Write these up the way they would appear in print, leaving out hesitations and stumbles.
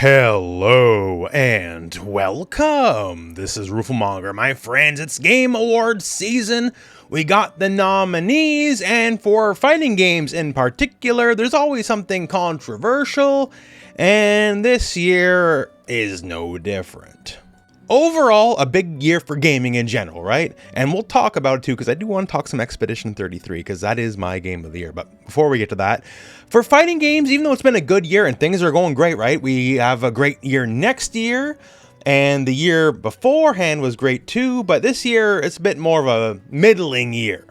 Hello and welcome. This is Rooflemonger. My friends, it's Game Awards season. We got the nominees, and for fighting games in particular, there's always something controversial, and this year is no different. Overall, a big year for gaming in general, right? And we'll talk about it too, because I do want to talk some Expedition 33, because that is my game of the year. But before we get to that, for fighting games, even though it's been a good year and things are going great, right? We have a great year next year, and the year beforehand was great too, but this year it's a bit more of a middling year.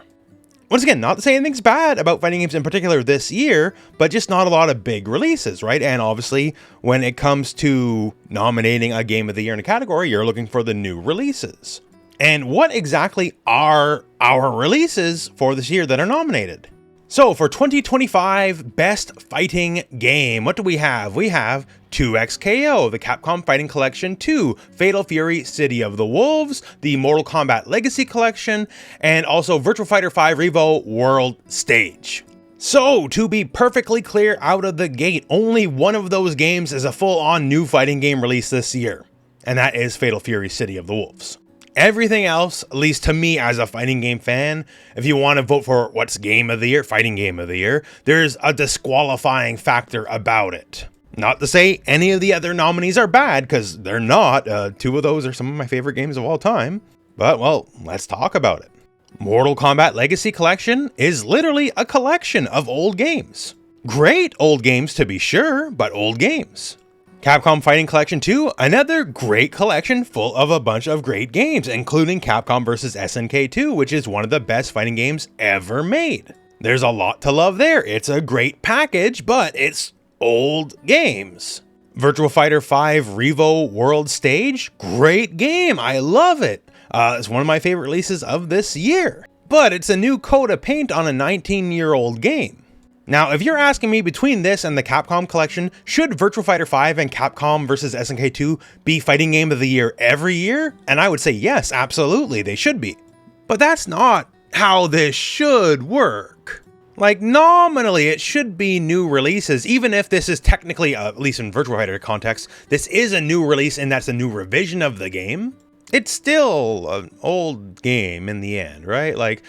Once again, not to say anything's bad about fighting games in particular this year, but just not a lot of big releases, right? And obviously, when it comes to nominating a game of the year in a category, you're looking for the new releases. And what exactly are our releases for this year that are nominated? So for 2025 Best Fighting Game, what do we have? We have 2XKO, the Capcom Fighting Collection 2, Fatal Fury City of the Wolves, the Mortal Kombat Legacy Collection, and also Virtua Fighter 5 Revo World Stage. So, to be perfectly clear out of the gate, only one of those games is a full-on new fighting game release this year, and that is Fatal Fury City of the Wolves. Everything else, at least to me as a fighting game fan, if you want to vote for what's game of the year, fighting game of the year, there's a disqualifying factor about it. Not to say any of the other nominees are bad, because they're not. Two of those are some of my favorite games of all time. But, well, let's talk about it. Mortal Kombat Legacy Collection is literally a collection of old games. Great old games to be sure, but old games. Capcom Fighting Collection 2, another great collection full of a bunch of great games, including Capcom vs. SNK 2, which is one of the best fighting games ever made. There's a lot to love there. It's a great package, but it's old games. Virtua Fighter 5 Revo World Stage, great game. I love it. It's one of my favorite releases of this year, but it's a new coat of paint on a 19-year-old game. Now, if you're asking me between this and the Capcom collection, should Virtua Fighter 5 and Capcom vs. SNK 2 be fighting game of the year every year? And I would say yes, absolutely, they should be. But that's not how this should work. Like, nominally, it should be new releases, even if this is technically, at least in Virtua Fighter context, this is a new release and that's a new revision of the game. It's still an old game in the end, right? Like,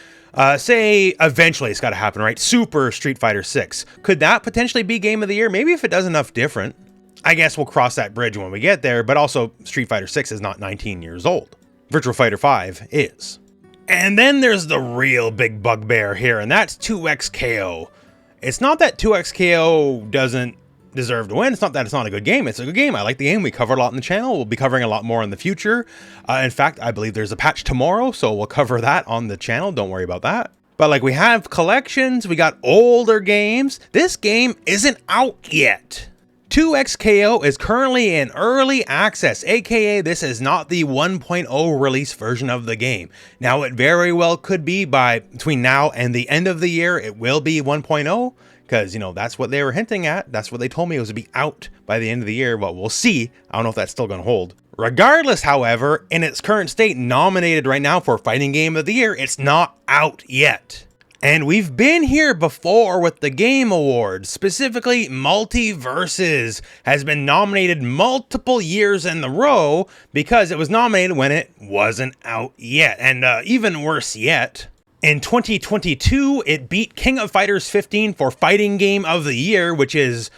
say eventually it's got to happen, right? Super Street Fighter 6. Could that potentially be game of the year? Maybe if it does enough different. I guess we'll cross that bridge when we get there, but also Street Fighter 6 is not 19 years old. Virtua Fighter 5 is. And then there's the real big bugbear here, and that's 2XKO. It's not that 2XKO doesn't deserve to win. It's not that it's not a good game. It's a good game. I like the game. We covered a lot in the channel. We'll be covering a lot more in the future. In fact, I believe there's a patch tomorrow, so we'll cover that on the channel. Don't worry about that. But like, we have collections. We got older games. This game isn't out yet. 2XKO is currently in early access, aka this is not the 1.0 release version of the game. Now, it very well could be between now and the end of the year, it will be 1.0. Because, you know, that's what they were hinting at. That's what they told me, it was to be out by the end of the year. But we'll see. I don't know if that's still going to hold. Regardless, however, in its current state, nominated right now for Fighting Game of the Year, it's not out yet. And we've been here before with the Game Awards. Specifically, Multiversus has been nominated multiple years in a row because it was nominated when it wasn't out yet. And even worse yet, in 2022, it beat King of Fighters 15 for Fighting Game of the Year, which is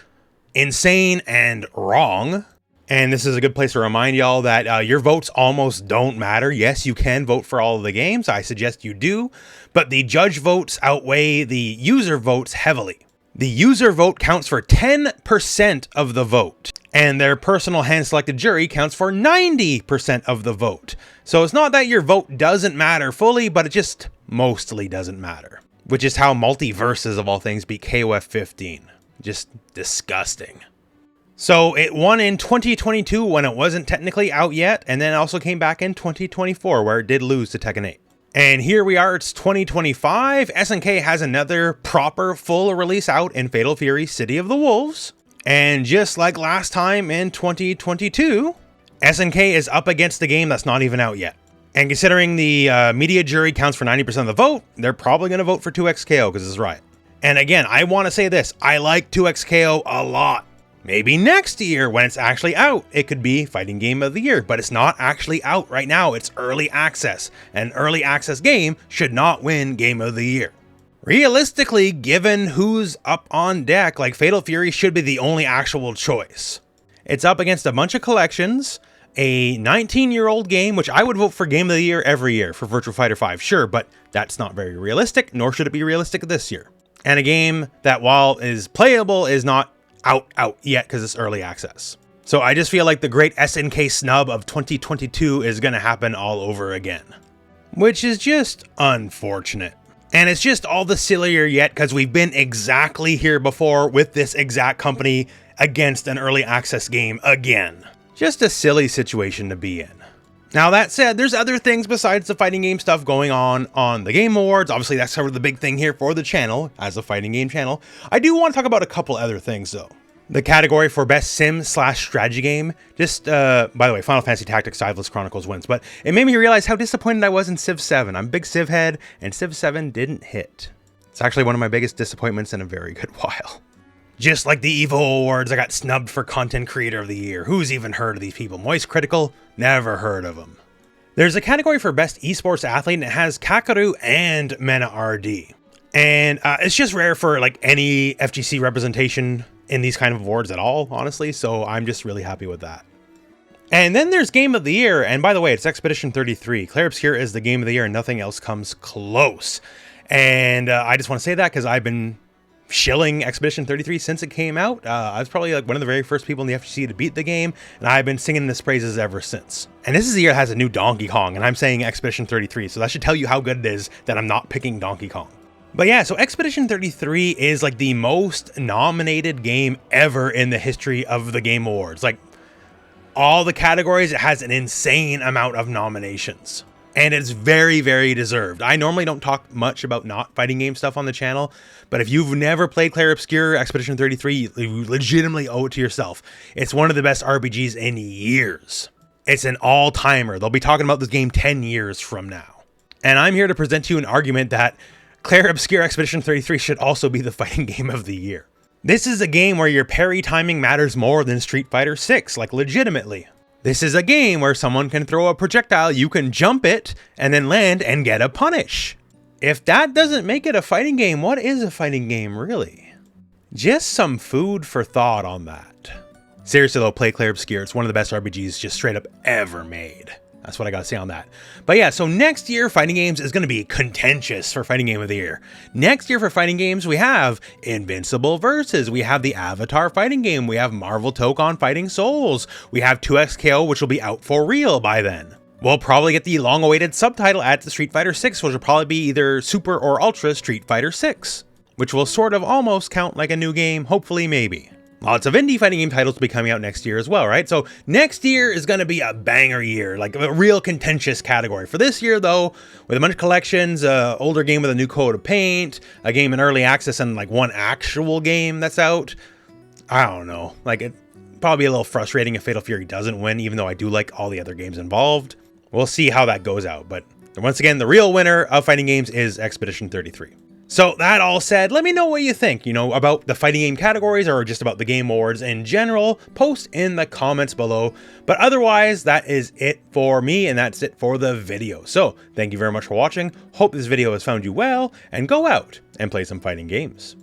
insane and wrong. And this is a good place to remind y'all that your votes almost don't matter. Yes, you can vote for all of the games. I suggest you do. But the judge votes outweigh the user votes heavily. The user vote counts for 10% of the vote, and their personal hand-selected jury counts for 90% of the vote. So it's not that your vote doesn't matter fully, but it just mostly doesn't matter. Which is how Multiversus, of all things, beat KOF 15. Just disgusting. So it won in 2022 when it wasn't technically out yet, and then also came back in 2024 where it did lose to Tekken 8. And here we are, it's 2025. SNK has another proper full release out in Fatal Fury City of the Wolves. And just like last time in 2022, SNK is up against the game that's not even out yet. And considering the media jury counts for 90% of the vote, they're probably going to vote for 2XKO because it's right. And again, I want to say this. I like 2XKO a lot. Maybe next year when it's actually out, it could be Fighting Game of the Year, but it's not actually out right now. It's early access. An early access game should not win Game of the Year. Realistically, given who's up on deck, like Fatal Fury should be the only actual choice. It's up against a bunch of collections, a 19-year-old game, which I would vote for Game of the Year every year for Virtua Fighter 5, sure, but that's not very realistic, nor should it be realistic this year. And a game that, while is playable, is not out yet because it's early access. So I just feel like the great SNK snub of 2022 is going to happen all over again, which is just unfortunate. And it's just all the sillier yet because we've been exactly here before with this exact company against an early access game again. Just a silly situation to be in. Now that said, there's other things besides the fighting game stuff going on the Game Awards. Obviously that's sort of the big thing here for the channel as a fighting game channel. I do want to talk about a couple other things though. The category for best sim/strategy game, just, by the way, Final Fantasy Tactics Timeless Chronicles wins, but it made me realize how disappointed I was in Civ 7. I'm a big Civ head, and Civ 7 didn't hit. It's actually one of my biggest disappointments in a very good while. Just like the EVO Awards, I got snubbed for Content Creator of the Year. Who's even heard of these people? Moist Critical? Never heard of them. There's a category for best esports athlete, and it has Kakaru and Mena RD. And it's just rare for like any FGC representation in these kind of awards at all, honestly, so I'm just really happy with that. And then there's Game of the Year, and by the way, it's Expedition 33. Clair Obscur is the Game of the Year, and nothing else comes close. And I just want to say that because I've been shilling Expedition 33 since it came out. I was probably like one of the very first people in the FGC to beat the game, and I've been singing its praises ever since. And this is the year that has a new Donkey Kong, and I'm saying Expedition 33, so that should tell you how good it is that I'm not picking Donkey Kong. But yeah, so Expedition 33 is like the most nominated game ever in the history of the Game Awards. Like all the categories, it has an insane amount of nominations. And it's very, very deserved. I normally don't talk much about not fighting game stuff on the channel, but if you've never played Clair Obscur Expedition 33, you legitimately owe it to yourself. It's one of the best RPGs in years. It's an all-timer. They'll be talking about this game 10 years from now. And I'm here to present to you an argument that Clair Obscur Expedition 33 should also be the fighting game of the year. This is a game where your parry timing matters more than Street Fighter 6, like legitimately. This is a game where someone can throw a projectile, you can jump it, and then land and get a punish. If that doesn't make it a fighting game, what is a fighting game really? Just some food for thought on that. Seriously though, play Clair Obscur. It's one of the best RPGs just straight up ever made. That's what I gotta say on that. But yeah, so next year, fighting games is gonna be contentious for Fighting Game of the Year. Next year for fighting games, we have Invincible Versus, we have the Avatar fighting game, we have Marvel Tokon Fighting Souls, we have 2XKO, which will be out for real by then. We'll probably get the long-awaited subtitle add to Street Fighter 6, which will probably be either Super or Ultra Street Fighter 6, which will sort of almost count like a new game, hopefully maybe. Lots of indie fighting game titles will be coming out next year as well, right? So next year is going to be a banger year, like a real contentious category. For this year, though, with a bunch of collections, older game with a new coat of paint, a game in early access, and like one actual game that's out, I don't know. Like, it'd probably be a little frustrating if Fatal Fury doesn't win, even though I do like all the other games involved. We'll see how that goes out. But once again, the real winner of fighting games is Expedition 33. So that all said, let me know what you think, about the fighting game categories or just about the Game Awards in general. Post in the comments below. But otherwise, that is it for me, and that's it for the video. So thank you very much for watching. Hope this video has found you well, and go out and play some fighting games.